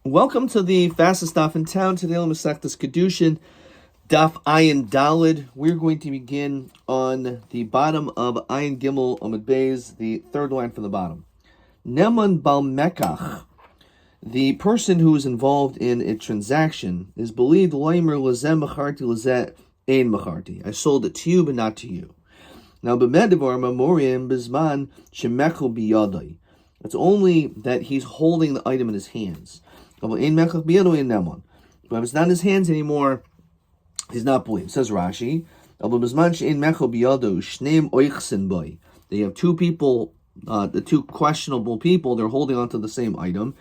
Welcome to the fastest daf in town. Today on Masechtas Kiddushin, Daf Ayin Dalid. We're going to begin on the bottom of Ayin Gimel Amud Beis, the third line from the bottom. Neman Bal Mekach, the person who is involved in a transaction, is believed Loimer Lazeh Macharti Lazeh Ein Macharti. I sold it to you, but not to you. Now, B'medivar Mamorim Bizman Shemechu Biyadai. It's only that he's holding the item in his hands. But if it's not in his hands anymore, he's not believed. Says Rashi, they have two people, the two questionable people, they're holding onto the same item.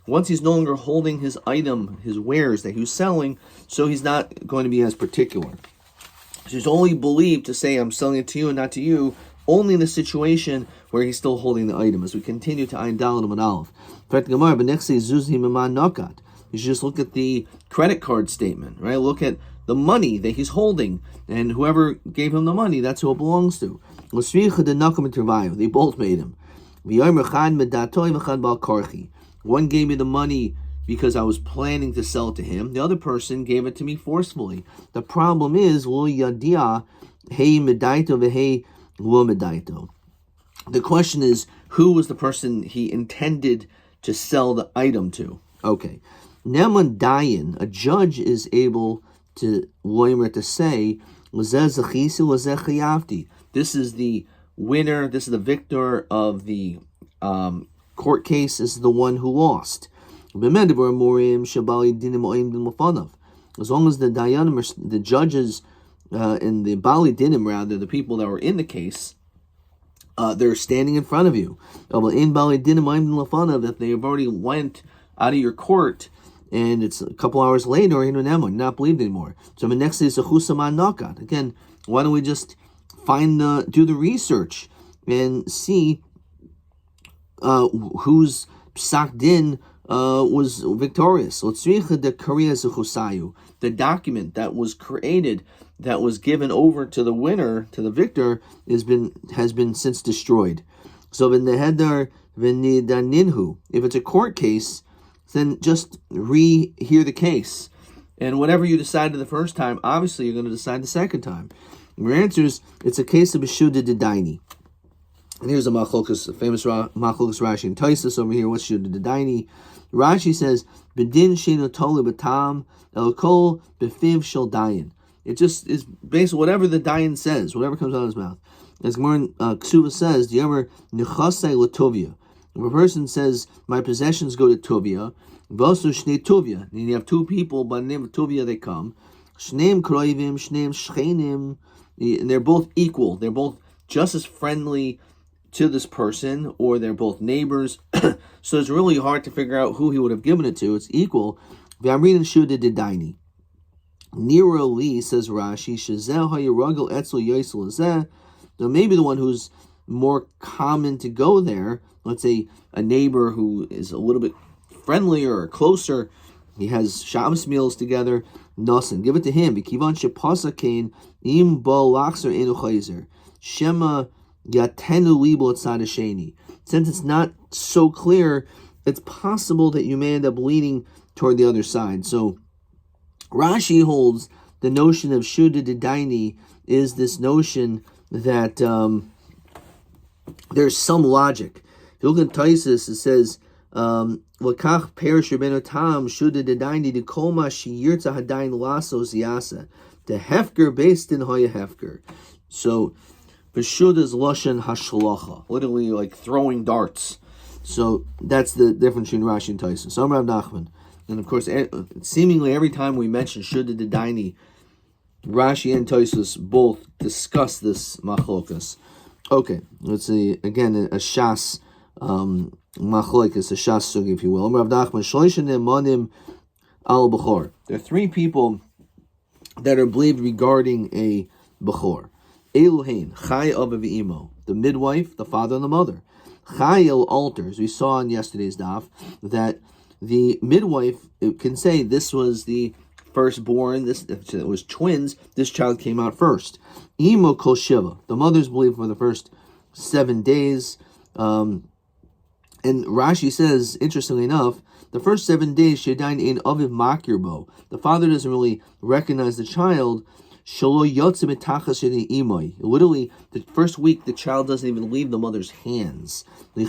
Once he's no longer holding his item, his wares that he was selling, so he's not going to be as particular. So he's only believed to say, I'm selling it to you and not to you, only in the situation where he's still holding the item. As we continue to Ayin Daled and Aleph. In fact, Gemara, but next is Zuzi Miman Nakat. You should just look at the credit card statement, right? Look at the money that he's holding, and whoever gave him the money, that's who it belongs to. They both made him. One gave me the money because I was planning to sell it to him. The other person gave it to me forcefully. The problem is, lo yadia hey medaito v'hei lo medaito. The question is, who was the person he intended to sell the item to? Okay. Neman dayan, a judge is able to loimer to say, this is the winner, this is the victor of the court case, this is the one who lost. As long as the dayanim, the judges and the bali dinim, rather, the people that were in the case, they're standing in front of you. If they have already went out of your court and it's a couple hours later, you're not believed anymore. So the next is a chusaman nakat. Again, why don't we just do the research and see whose psak din was victorious. The document that was created, that was given over to the winner, to the victor, has been since destroyed. So in the hedar v'nidaninhu, if it's a court case, then just rehear the case, and whatever you decided the first time, obviously you're going to decide the second time. Your answer is, it's a case of Shuda Dedaini. And here's a famous Machlokas Rashi and Taisus over here. What's Shuda Dedaini? Rashi says, Bedin Shino Toli Batam El Kol Befiv Shel Dayan. It just is based on whatever the Dayan says, whatever comes out of his mouth. As Gemara Ksuva says, do you ever Nechasei Latovia? If a person says, my possessions go to Tovia, Vasu Shnei Tovia, and you have two people by the name of Tovia, they come, Shneim Kroivim, Shneim Shchenim, and they're both equal, they're both just as friendly to this person, or they're both neighbors, so it's really hard to figure out who he would have given it to. It's equal. V'amrin Shuda Dedaini. Nero Li, says Rashi, Shazeh HaYiragel Etzel Yosel Azeh. So maybe the one who's more common to go there, let's say a neighbor who is a little bit friendlier or closer, he has Shabbos meals together, Nasan, give it to him. V'kivan Shepasa Kain Im Bo Lachzer Enu Chayzer. Shema Yatenu Libo Tzadasheni. Since it's not so clear, it's possible that you may end up leaning toward the other side. So Rashi holds the notion of Shuda Dedaini is this notion that there's some logic. If you look at Taisus, it says, L'kach perish Rabbeinu Tam Shuda Dedaini de Koma Shiyirta Hadain Lasso Ziyasa. The Hefker based in Hoya Hefker. So B'shud is Lashon Hashalacha, literally like throwing darts. So that's the difference between Rashi and Taisus. So I'm Rav Nachman. And of course, seemingly every time we mention Shuda Dedaini, Rashi and Taisus both discuss this machlokas. Okay, let's see, again, a Shas machlokas, a Shas sugi, if you will. Rav Nachman, Shloisha Nemanim al Bechor. There are three people that are believed regarding a Bechor. Eluhain, Chai Abba V'imo, the midwife, the father, and the mother. Chayil alters. We saw in yesterday's daf that the midwife can say this was the firstborn, if it was twins, this child came out first. Imo Kol Shiva, the mothers believe for the first 7 days. And Rashi says, interestingly enough, the first 7 days, Shedain in Aviv Makirbo, the father doesn't really recognize the child. Literally, the first week, the child doesn't even leave the mother's hands. So,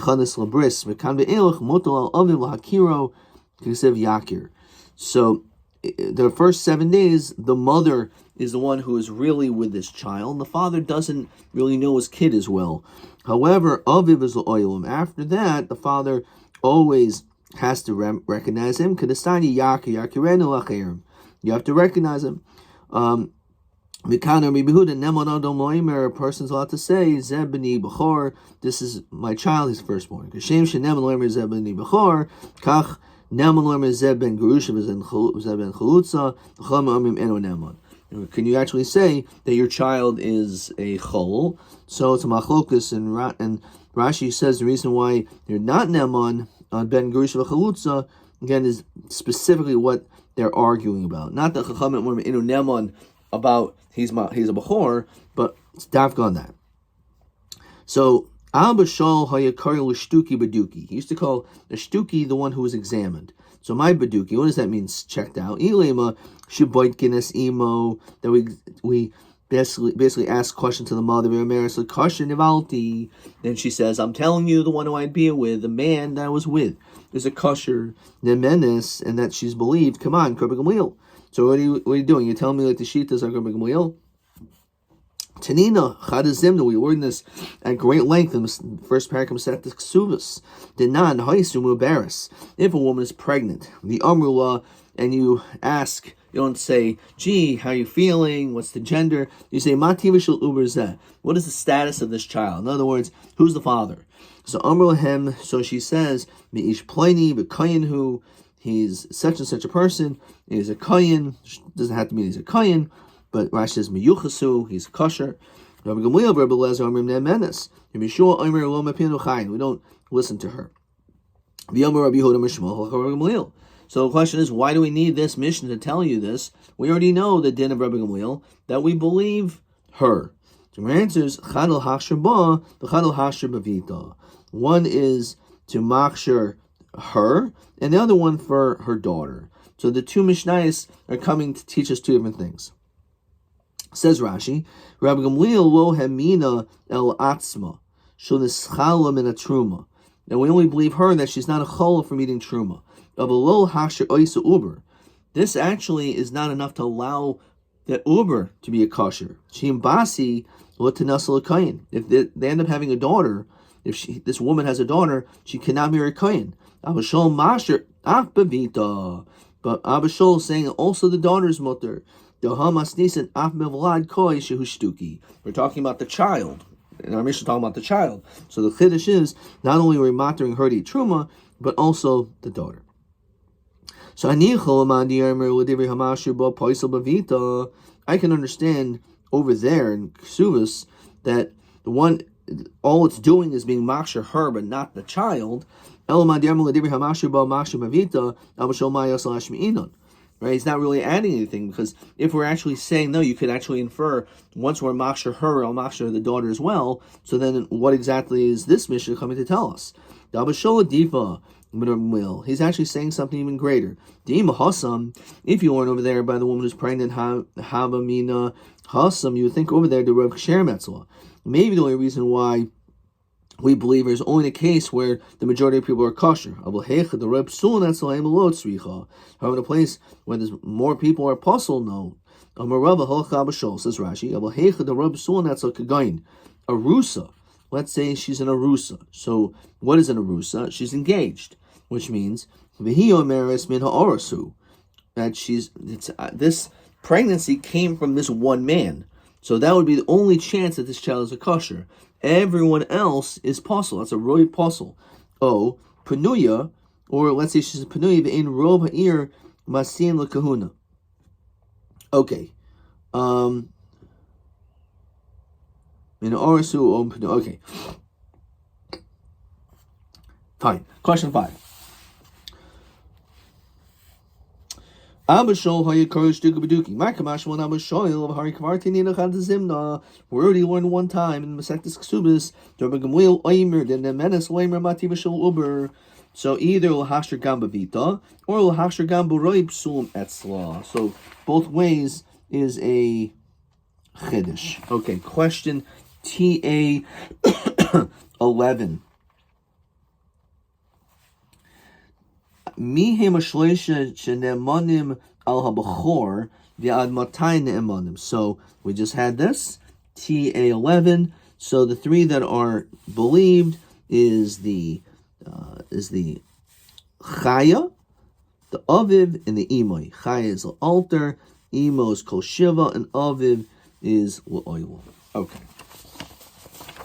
the first 7 days, the mother is the one who is really with this child. The father doesn't really know his kid as well. However, Aviv is l'olam. After that, the father always has to recognize him. You have to recognize him. A person's allowed to say, Zebni Bechor, this is my child, he's firstborn. Can you actually say that your child is a chol? So it's a machlokus, and Rashi says the reason why you're not neman on ben gerusha v'chalutza, again, is specifically what they're arguing about. Not that chachamim were inu neman about he's a bechor, but it's dafka on that. So Abba Shal hayakari l'shtuki baduki. He used to call the shtuki the one who was examined. So my baduki, what does that mean? Checked out. Ilema shiboitkinas imo, that we basically ask question to the mother. Then she says, I'm telling you, the one who I'd be with, the man that I was with, is a kosher nemenis, and that she's believed. Come on, Rabbi Gamliel. So what are you doing? You're telling me like the shitas are Rabbi Gamliel? Tanina, Chadazimna, we learned this at great length in the first paragraph of Seth Ksuvas. Dinan, Haisumu Baris. If a woman is pregnant, the Amrullah, and you ask, you don't say, gee, how are you feeling? What's the gender? You say, Mativishal Uberzeh. What is the status of this child? In other words, who's the father? So Amrulahem, so she says, Mi'ish Pliny, B'Kayanhu, he's such and such a person, he's a Kayan, doesn't have to mean he's a Kayan, but Rashi says miyuchasu, he's kosher. Rabbi Gamliel, Rabbi Lezer, Amrim Ne'emenes. Yemishua, Omer, Lo Mepinu Chayin. We don't listen to her. V'yomer Rabbi Yehuda Mishmol, Rabbi Gamliel. So the question is, why do we need this mission to tell you this? We already know the din of Rabbi Gamliel, that we believe her. So my answer is, Chadal Hashir Ba, the Chadal Hashir Bavita. One is to machshir her, and the other one for her daughter. So the two Mishnayos are coming to teach us two different things. Says Rashi, Rabbi Gamliel lo hemina el atzma, shonischala min truma. Now we only believe her that she's not a chol from eating truma. Lo hasher oisa uber. This actually is not enough to allow the uber to be a kosher. Shim basi lo tenasel kayin. If they end up having a daughter, this woman has a daughter, she cannot marry a kayin. Abashol masher ach bevita. But Abashol is saying also the daughter's mutter. We're talking about the child. In our mission, talking about the child. So the Kiddush is, not only are we mattering her to eat truma, but also the daughter. So I can understand over there in Ksuvas that the one, all it's doing is being maksher her, but not the child. Right, he's not really adding anything, because if we're actually saying no, you could actually infer once we're maksher her, I'll maksher the daughter as well. So then, what exactly is this mission coming to tell us? He's actually saying something even greater. If you weren't over there by the woman who's pregnant, Havamina Hasam, you would think over there the Rav Ksher. Maybe the only reason why we believe there's only a case where the majority of people are kosher. However, in a place where there's more people are puzzle, no. Says Rashi, Arusa. Let's say she's an Arusa. So what is an Arusa? She's engaged, which means that this pregnancy came from this one man. So that would be the only chance that this child is a kosher. Everyone else is puzzle. That's a roy puzzle. Oh, Panuya, or let's say she's a Panuya in Rob Ha'ir Masin L'Kahuna. Okay. Okay. Fine. Question 5. Abashol hayakarish dukabaduki. My kamashwan Abashol of Hari Kavartini Zimna. We already learned one time in Masectus Ksubis, Derbagamwil Oimer, then the Menace Oimer Mativashol Uber. So either Lahashar Gamba Vita or Lahashar Gamba Roib Sulm Etzla. So both ways is a Chiddush. Okay, question TA 11. Mihem Ashleisha Shenemonim al Habachor Viad Matai Ne'emonim. So we just had this TA 11. So the three that are believed is the Chaya, the Aviv, and the Imoy. Chaya is the altar, Imo is Kol Shiva, and Aviv is L'Oilu. Okay.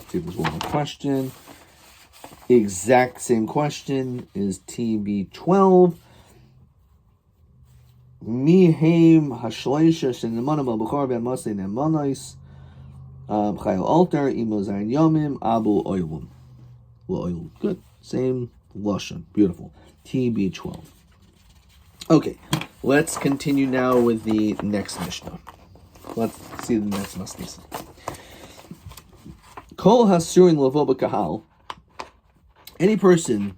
See if there's one more question. Exact same question is TB12. Mihem Hashleisha Shenemonim al Bechor V'Amasei Ne'emonis. Chayil altar, Imo Zayin Yomim, Abu Oilum. L'Oilu. Good. Same Lashon. Beautiful. TB12. Okay, let's continue now with the next Mishnah. Let's see the next Masnisa. Kol hasurin lavo b'kahal. Any person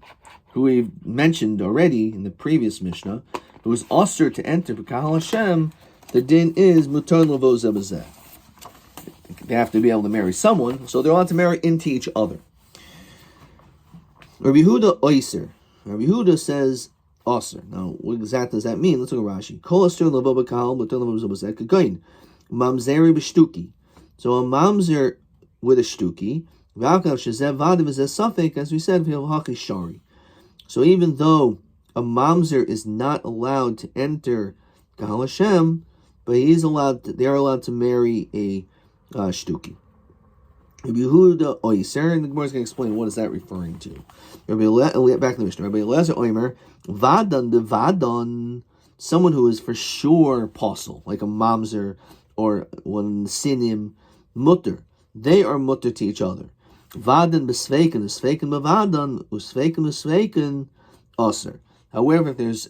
who we've mentioned already in the previous Mishnah, who is osir to enter b'kahal Hashem, the din is mutar lavo zebazeh. They have to be able to marry someone, so they're allowed to marry into each other. Rabbi Yehuda oiser. Rabbi Yehuda says osir. Now, what exactly does that mean? Let's look at Rashi. Kol asur lavo b'kahal mutar lavo zebazeh kagayin mamzeri b'shtuki. So a mamzer with a shtuki, as we said, so even though a mamzer is not allowed to enter Kahal Hashem, but they're allowed to marry a shtuki. Rabbi Yehuda Oiser, and the Gemara is going to explain what is that referring to. Back to the Mishnah. Rabbi Eliezer Oimer, Vadan de Vadan, someone who is for sure apostle, like a mamzer or one sinim mutter. They are mutter to each other. Vadan besveiken, sveiken bevadan, usveiken besveiken aser. However, if there's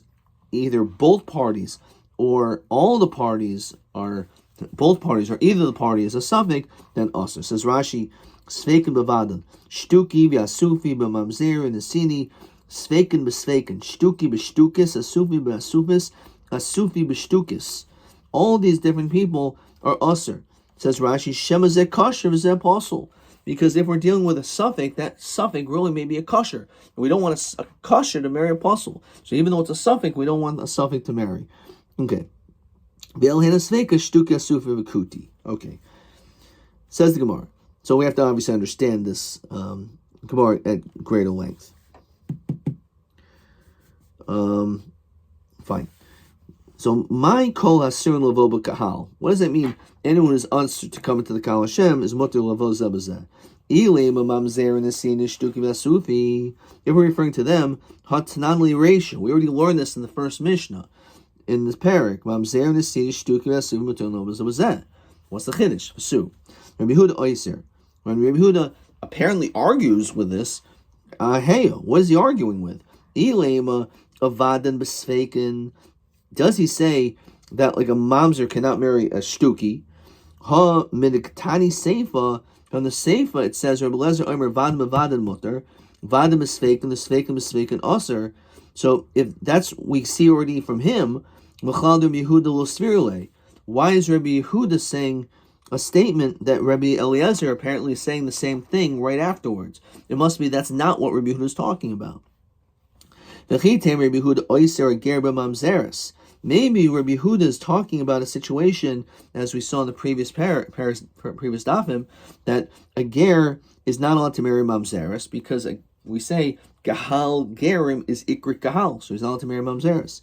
either both parties or all the parties are both parties or either the party is a suffix, then aser. Says Rashi, sveiken bevadan, shtuki v'asufi b'mamzer and asini, sveiken besveiken, shtuki b'shtukis, asufi b'asufis, asufi b'shtukis. All these different people are aser. Says Rashi, Shema zeh kosher v'zeh apostle. Because if we're dealing with a suffix, that suffix really may be a kosher. We don't want a kosher to marry apostle. So even though it's a suffix, we don't want a suffix to marry. Okay. Okay. Says the Gemara. So we have to obviously understand this Gemara at greater length. Fine. So my kol hasur lavo b'kahal. What does that mean? Anyone who is answered to come into the Kahal Hashem is mutter lavo zebazeh. Ilem mamzer and asin shtuki v'asufi. If we're referring to them, hatnanli ratio. We already learned this in the first Mishnah, in this parak. Mamzer and asin shtuki v'asufi mutter lavo zebazeh. What's the chiddush? V'su. Rabbi Yehuda oiser. When Rabbi Yehuda apparently argues with this, hey, what is he arguing with? Ilem avadan b'sveiken. Does he say that like a mamzer cannot marry a shtuki? Ha midiktani seifa. From the seifa it says Rabbi Lezer Omer vadim avadim mutter, vadim esveikin, the sveikin esveikin aser. So if that's we see already from him, Mechal Rabbi Yehuda lo svirle. Why is Rabbi Yehuda saying a statement that Rabbi Eliezer apparently is saying the same thing right afterwards? It must be that's not what Rabbi Yehuda is talking about. V'chitem Rabbi Yehuda oiser gerba mamzeres. Maybe Rabbi Yehuda is talking about a situation, as we saw in the previous previous dafim, that a ger is not allowed to marry mamzeres because we say gahal gerim is ikrik gahal, so he's not allowed to marry mamzeres.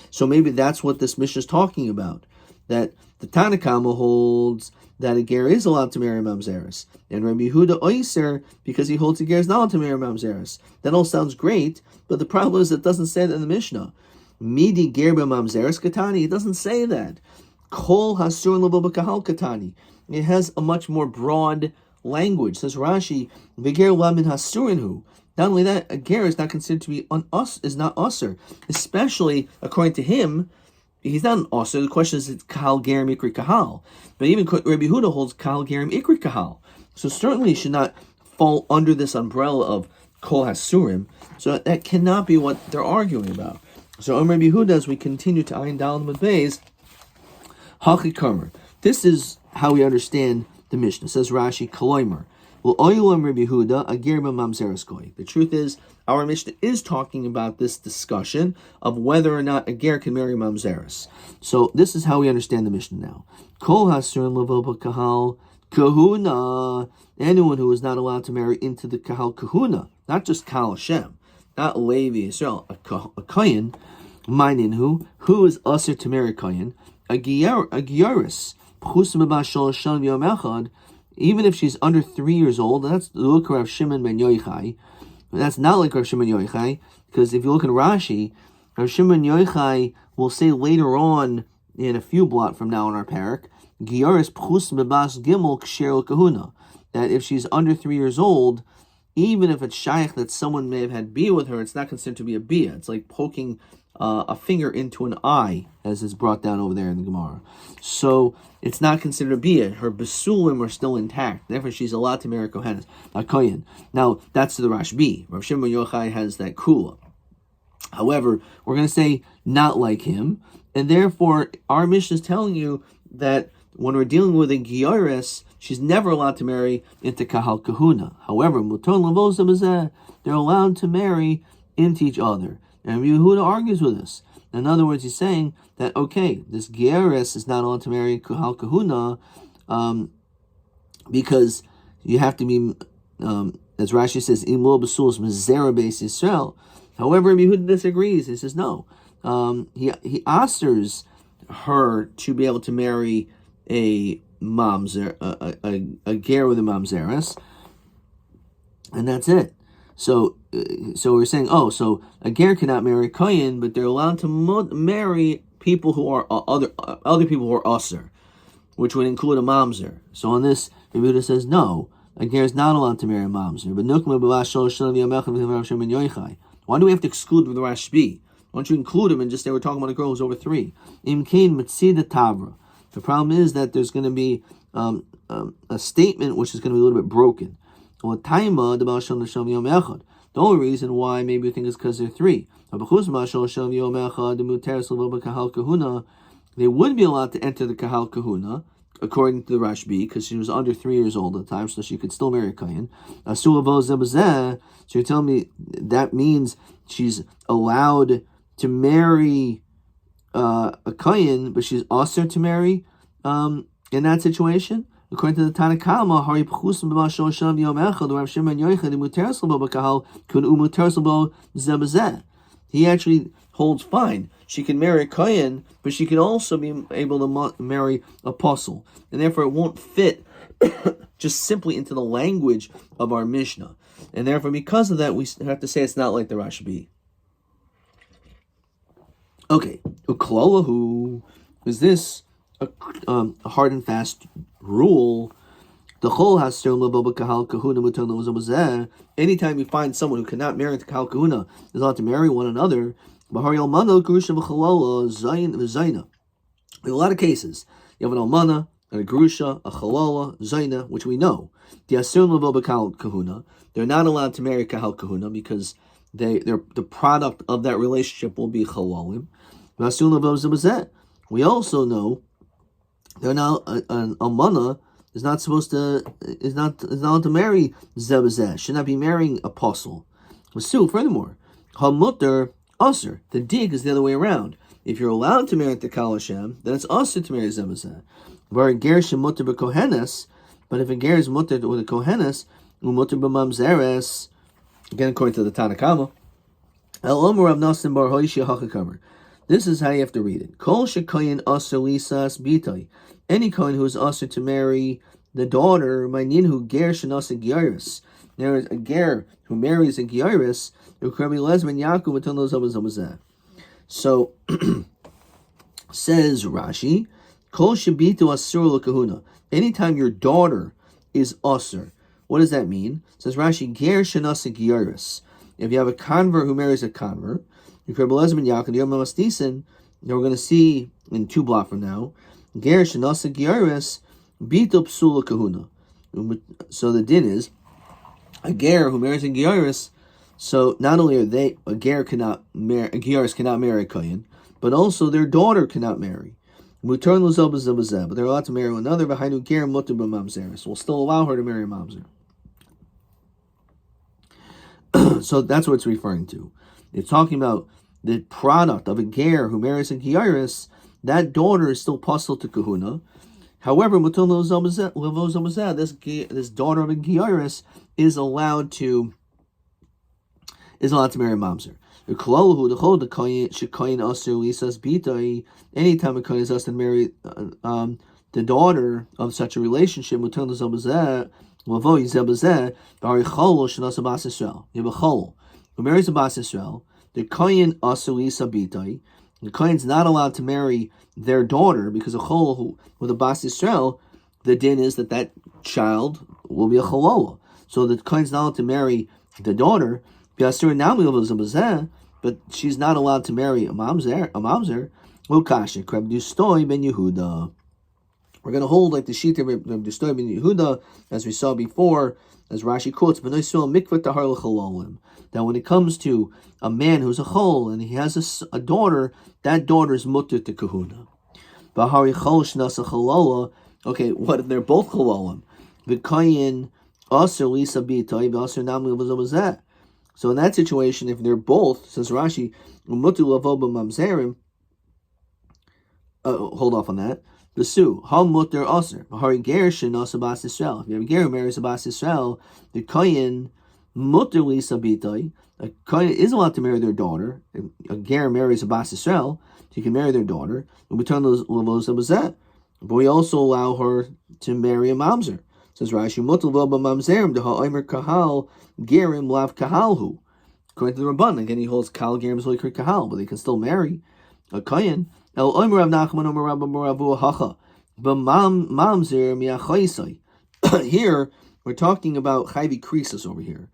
So maybe that's what this Mishnah is talking about, that the Tanakama holds that a ger is allowed to marry mamzeres, and Rabbi Yehuda oiser because he holds a ger is not allowed to marry mamzeres. That all sounds great, but the problem is it doesn't say that in the Mishnah. Midi gerba mamzeres katani. It doesn't say that. Kol hasur lavo b'kahal katani. It has a much more broad language. Says Rashi, v'ger lamin hasurinhu. Not only that, a ger is not considered to be is not usher, especially according to him, he's not an usher. The question is, it's kahal gerim ikri kahal. But even Rabbi Yehuda holds kahal gerim ikri kahal. So certainly it should not fall under this umbrella of kol hasurim. So that cannot be what they're arguing about. So Rabbi Yehuda, as we continue to ayin daled with bays, hachi kamer. This is how we understand the Mishnah. Says Rashi, kaloimer. Well, oyulam Rabbi Yehuda ager b'mamzeres goy. The truth is, our Mishnah is talking about this discussion of whether or not a ger can marry mamzeres. So this is how we understand the Mishnah now. Kol hasurim levo b'kahal kahuna. Anyone who is not allowed to marry into the kahal kahuna, not just kahal Hashem, not Levi Israel, a kohen, minin who is usher to marry kohen, a giyaris, even if she's under 3 years old. That's the look of Rav Shimon ben Yochai. That's not like Rav Shimon Yochai, because if you look at Rashi, Rav Shimon Yochai will say later on in a few blot from now in our parak, giyaris pchus mebas gimel ksher kahuna, that if she's under 3 years old, even if it's shaykh that someone may have had bia with her, it's not considered to be a bia. It's like poking a finger into an eye, as is brought down over there in the Gemara. So it's not considered a bia. Her besulim are still intact. Therefore, she's allowed to marry a kohen. Now, that's to the Rashbi. Rav Shimon Yochai has that kula. However, we're going to say not like him, and therefore, our Mishnah is telling you that when we're dealing with a giyaris, she's never allowed to marry into kahal kahuna. However, they're allowed to marry into each other. And Yehuda argues with us. In other words, he's saying that, okay, this giyaris is not allowed to marry kahal kahuna because you have to be, as Rashi says, imlo b'sulos mezera beis Yisrael. However, Yehuda disagrees. He says no. He asters her to be able to marry a mamzer, a ger with a mamzeres, and that's it. So we're saying, so a ger cannot marry kohen, but they're allowed to marry people who are other people who are usher, which would include a mamzer. So on this, Yehuda says no, a ger is not allowed to marry a mamzer. But why do we have to exclude the Rashbi? Why don't you include him and just say we're talking about a girl who's over 3? The problem is that there's going to be a statement which is going to be a little bit broken. The only reason why maybe we think is because they're 3. They would be allowed to enter the kahal kahuna, according to the Rashbi, because she was under 3 years old at the time, so she could still marry a kohen. So you're telling me that means she's allowed to marry a kohen, but she's also to marry in that situation? According to the Tanakama, he actually holds fine. She can marry a kohen, but she can also be able to marry an apostle. And therefore it won't fit just simply into the language of our Mishnah. And therefore, because of that, we have to say it's not like the Rashbi. Okay, uklolahu, is this a hard and fast rule? The whole has kahal kahuna. Anytime you find someone who cannot marry the kahal kahuna is allowed to marry one another. In a lot of cases, you have an almana, and a grusha, a chalola, zaina, which we know. They're not allowed to marry kahal kahuna because the product of that relationship will be chalolim. We also know they're now an almana is not allowed to marry zebazeh. Should not be marrying apostle. Furthermore, hamutter usher. The dig is the other way around. If you're allowed to marry the Kal Hashem, then it's usher to marry zebazeh. Where a ger shemutter b'kohenes, but if a ger is mutter with a kohenes, umutter b'mamzeres, again according to the Tanakama, el omer Rav Nasan bar Hoshia hachakamer. This is how you have to read it. Kol shekoyin usher lisas bitay. Any kohen who is usher to marry the daughter, ma'ninhu ger shenasa giyaris. There is a ger who marries a giyaris. So says Rashi, Kol shebitu asur l'kahuna. Anytime your daughter is usur, what does that mean? Says Rashi, ger shenasa giyaris. If you have a convert who marries a convert, Now we're going to see in 2 blocks from now, ger shenasa giyaris bito psula kahuna. So the din is a ger who marries a giyaris. So not only are they a giyaris cannot marry a kohen, but also their daughter cannot marry. But they're allowed to marry another. So we'll still allow her to marry a mamzer. So that's what it's referring to. It's talking about the product of a ger who marries a giyaris. That daughter is still puzzled to kahuna. However, this daughter of a giyaris is allowed to marry a mamzer. Anytime a kohen is asked to marry the daughter of such a relationship, you have a chol who marries a bas Yisrael. The kohen aser bitai. The kohen's not allowed to marry their daughter because a chol with a bas Yisrael, the din is that child will be a cholola. So the kohen's not allowed to marry the daughter. But she's not allowed to marry a mamzer. We're going to hold like the Shita of Dustoi ben Yehuda, as we saw before, as Rashi quotes, that when it comes to a man who's a chol and he has a daughter, that daughter is mutter to kahuna. Okay, what if they're both chololim? So in that situation, if they're both, says Rashi, hold off on that. The Su, mutter aser. Hari ger shenasa bas Yisrael. If you have a ger who marries a bas Yisrael, the kohen mutter lisa bitai. A kohen is allowed to marry their daughter. If a ger marries a bas Yisrael, she can marry their daughter. And we turn those that. But we also allow her to marry a mamzer. Says Rashi, mutter lo b'mamzerim deha omer kahal gerim lav kahalhu. According to the Rabban, again he holds kal gerim zoikr kahal, but they can still marry a kohen. El omer Rav Nachman omer Rabba Moravu hacha b'mamzer miachaisai. Here we're talking about chayvi krisus over here.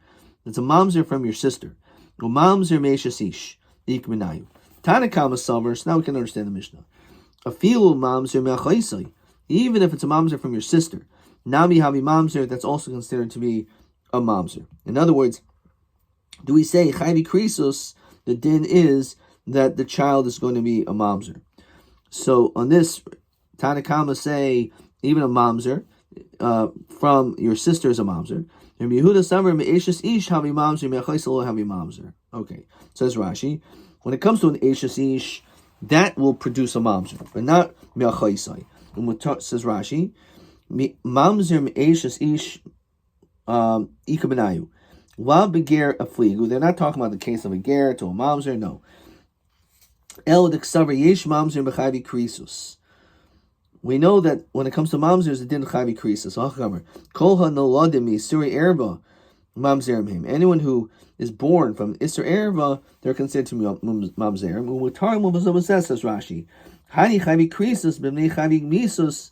It's a mamzer from your sister. Mamzer meishas ish ikmenayu. Tanakama summer. So now we can understand the Mishnah. A filu mamzer miachaisai. Even if it's a mamzer from your sister, nami havi mamzer, that's also considered to be a mamzer. In other words, do we say chayvi krisus? The din is that the child is going to be a mamzer. So on this, Tanakama say even a mamzer from your sister is a mamzer. Okay, says Rashi, when it comes to an eshes ish, that will produce a mamzer, but not me'achaisai. And what says Rashi, mamzer me'eshes ish ikabenayu. La beger afligu. They're not talking about the case of a ger to a mamzer. No. El deksaver yesh mamzer b'chayvi krisus. We know that when it comes to mamzers, it didn't chayvi krisus. Kol ha-noladim isuri erba mamzerim him. Anyone who is born from isur erba, they're considered to be mamzerim. Umutar muvazavazes, says Rashi. Hani chayvi krisus b'mnei chayvi misus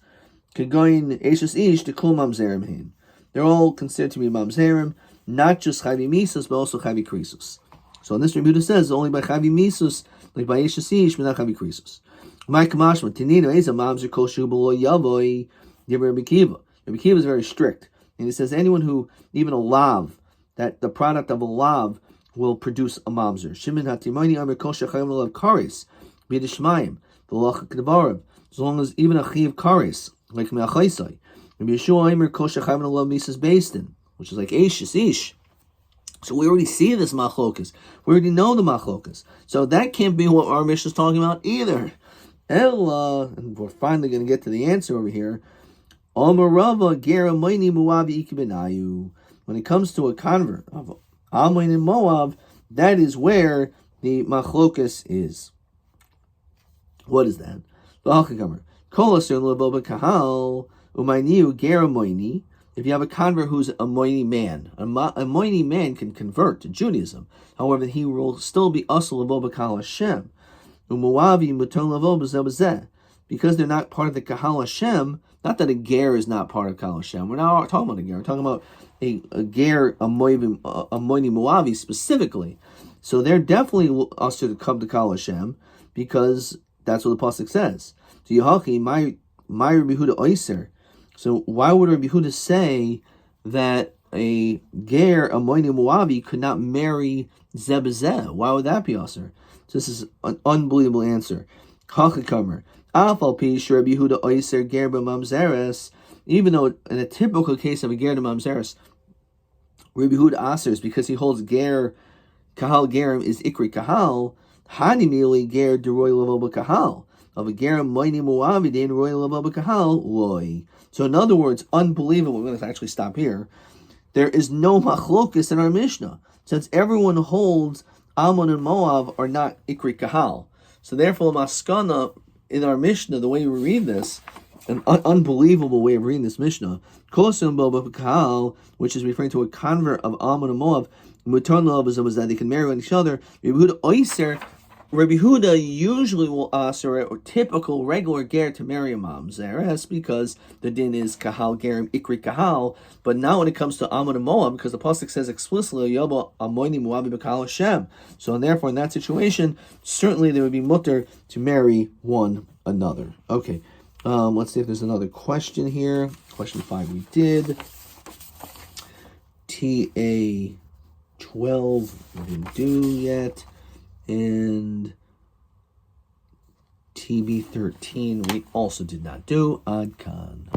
kegoyin eshes ish dekol mamzerim him. They're all considered to be mamzerim, not just chayvi misus, but also chayvi krisus. So in this Rabbi says only by chayvi misus, like by eshes ish, but not chayvi krisus. My kamashma tinino is a mamzer kol shu b'lo yavoi. Rabbi Kiva. Rabbi Kiva is very strict, and he says anyone who even a lav, that the product of a lav will produce a mamzer. Shimon hatimoni amir kol shechayim lo lav kares b'dishmayim v'lach k'davarim. As long as even a chiv kares like me'achaisai. Rabbi Yeshua amir kol shechayim lo lav misas beistin, which is like eshes ish. So we already see this machlokas. We already know the machlokas. So that can't be what our Mishnah is talking about either. Ella, and we're finally going to get to the answer over here. Omarava geramayni Moavi ikibenayu. When it comes to a convert of Ammon and Moab, that is where the machlokas is. What is that? If you have a convert who's a moini man, a moini man can convert to Judaism. However, he will still be asl avo b'kal Hashem. Because they're not part of the Kahal Hashem, not that a ger is not part of Kahal Hashem. We're not talking about a ger. We're talking about a ger, a moini Moavi specifically. So they're definitely also to come to Kahal Hashem because That's what the pasuk says. So Yehachi, my Rabbi Yehuda oiser. So why would Rabbi Yehuda say that a ger, a moini Moavi, could not marry zebazeh? Why would that be aser? So this is an unbelievable answer. Hachakamer. Afal pish Rabbi Yehuda oiser ger b'mamzeres. Even though in a typical case of a ger b'mamzeres, Rabbi Yehuda aser is because he holds ger kahal gerim is ikri kahal. Hani mili ger deroy levo kahal. Of a gerim moini Moavi dein roy levo kahal loy. So in other words, unbelievable. We're going to actually stop here. There is no machlokus in our Mishnah, since everyone holds Ammon and Moab are not Ikri Kahal. So therefore, Maskana, in our Mishnah, the way we read this, an unbelievable way of reading this Mishnah, Kosim Boba Kahal, which is referring to a convert of Ammon and Moab, Mutar Love is that they can marry each other. Rabbi Yehuda usually will ask a typical regular ger to marry a mamzeres because the din is kahal gerim ikri kahal. But now when it comes to Ammon and Moab, because the pasuk says explicitly yoba amoini moabi b'kahal Hashem, so therefore in that situation certainly there would be mutter to marry one another. Okay, let's see if there's another question here. Question 5 we did. TA 12 we didn't do yet. And TB13 we also did not do. Ad Khan.